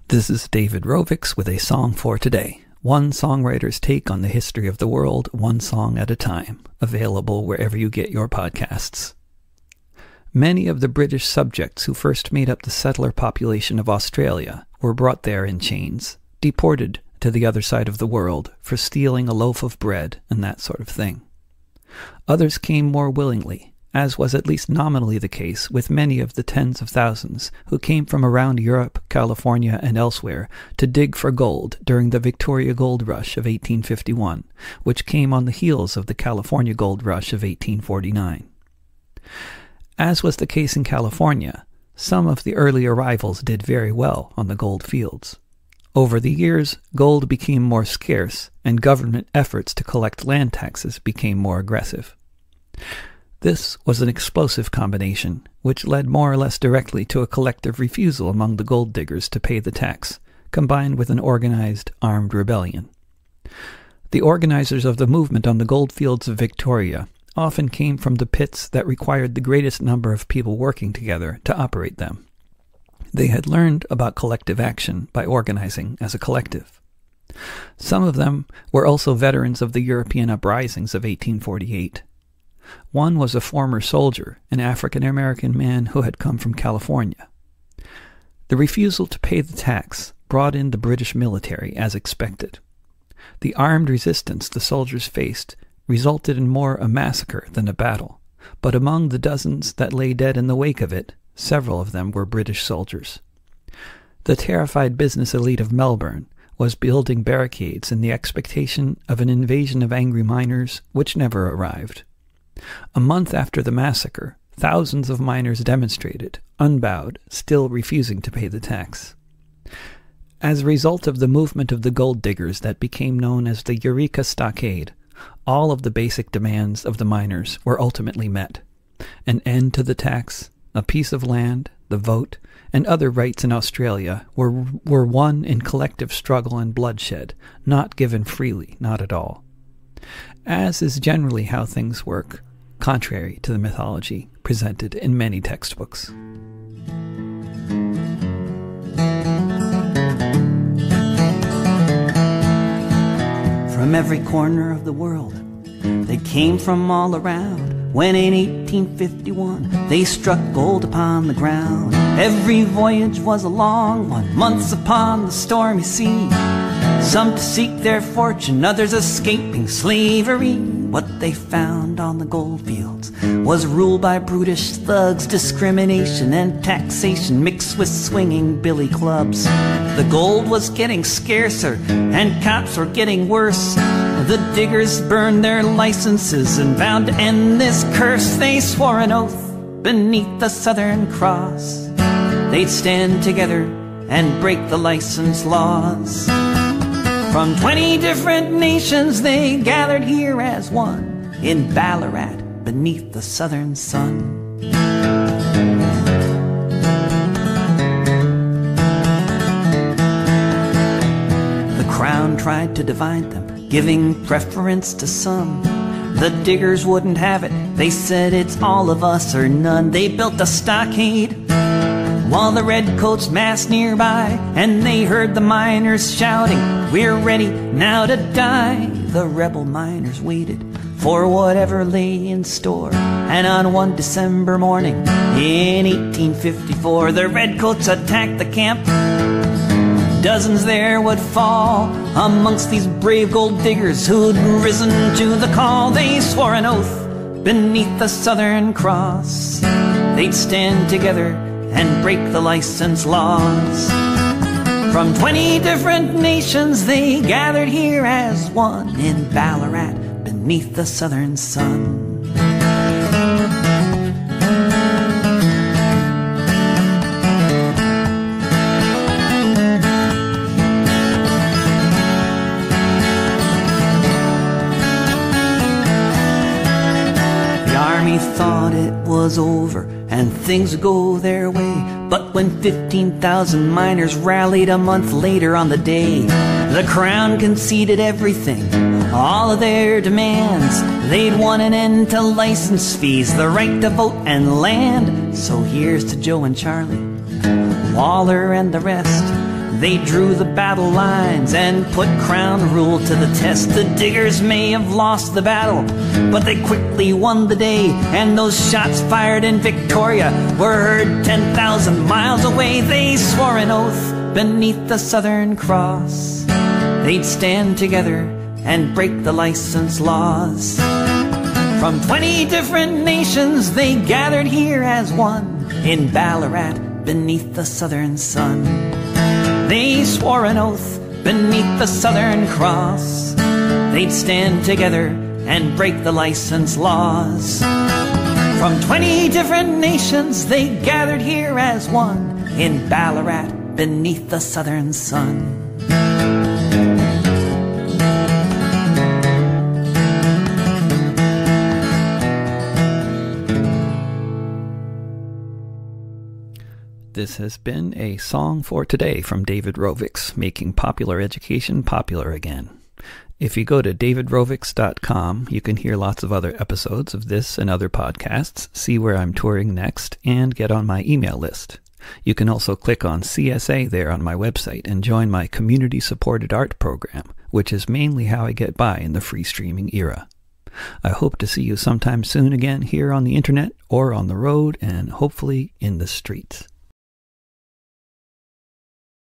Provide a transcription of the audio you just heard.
This is David Rovix with a song for today. One songwriter's take on the history of the world, one song at a time. Available wherever you get your podcasts. Many of the British subjects who first made up the settler population of Australia were brought there in chains, deported to the other side of the world for stealing a loaf of bread and that sort of thing. Others came more willingly, as was at least nominally the case with many of the tens of thousands who came from around Europe, California, and elsewhere to dig for gold during the Victoria Gold Rush of 1851, which came on the heels of the California Gold Rush of 1849. As was the case in California, some of the early arrivals did very well on the gold fields. Over the years, gold became more scarce, and government efforts to collect land taxes became more aggressive. This was an explosive combination, which led more or less directly to a collective refusal among the gold diggers to pay the tax, combined with an organized, armed rebellion. The organizers of the movement on the gold fields of Victoria often came from the pits that required the greatest number of people working together to operate them. They had learned about collective action by organizing as a collective. Some of them were also veterans of the European uprisings of 1848. One was a former soldier, an African-American man who had come from California. The refusal to pay the tax brought in the British military as expected. The armed resistance the soldiers faced resulted in more a massacre than a battle, but among the dozens that lay dead in the wake of it, several of them were British soldiers. The terrified business elite of Melbourne was building barricades in the expectation of an invasion of angry miners which never arrived. A month after the massacre, thousands of miners demonstrated, unbowed, still refusing to pay the tax. As a result of the movement of the gold diggers that became known as the Eureka Stockade, all of the basic demands of the miners were ultimately met. An end to the tax, a piece of land, the vote, and other rights in Australia were won in collective struggle and bloodshed, not given freely, not at all. As is generally how things work, contrary to the mythology presented in many textbooks. From every corner of the world, they came from all around. When in 1851 they struck gold upon the ground. Every voyage was a long one, months upon the stormy sea. Some to seek their fortune, others escaping slavery. What they found on the gold fields was ruled by brutish thugs, discrimination and taxation mixed with swinging billy clubs. The gold was getting scarcer and cops were getting worse. The diggers burned their licenses and vowed to end this curse. They swore an oath beneath the Southern Cross. They'd stand together and break the license laws. From 20 different nations they gathered here as one in Ballarat beneath the southern sun. The crown tried to divide them, giving preference to some. The diggers wouldn't have it, they said it's all of us or none. They built a stockade while the redcoats massed nearby, and they heard the miners shouting, "We're ready now to die." The rebel miners waited for whatever lay in store, and on one December morning in 1854 the redcoats attacked the camp. Dozens there would fall amongst these brave gold diggers who'd risen to the call. They swore an oath beneath the Southern Cross. They'd stand together and break the license laws. From 20 different nations they gathered here as one in Ballarat beneath the southern sun. The army thought it was over and things would go their way, but when 15,000 miners rallied a month later on the day, the Crown conceded everything, all of their demands. They'd won an end to license fees, the right to vote and land. So here's to Joe and Charlie, Waller and the rest. They drew the battle lines and put crown rule to the test. The diggers may have lost the battle, but they quickly won the day, and those shots fired in Victoria were heard 10,000 miles away. They swore an oath beneath the Southern Cross. They'd stand together and break the license laws. From 20 different nations they gathered here as one in Ballarat beneath the southern sun. They swore an oath beneath the Southern Cross. They'd stand together and break the license laws. From 20 different nations they gathered here as one in Ballarat beneath the southern sun. This has been a Song for Today from David Rovics, making popular education popular again. If you go to davidrovics.com, you can hear lots of other episodes of this and other podcasts, see where I'm touring next, and get on my email list. You can also click on CSA there on my website and join my community-supported art program, which is mainly how I get by in the free streaming era. I hope to see you sometime soon again here on the internet or on the road and hopefully in the streets.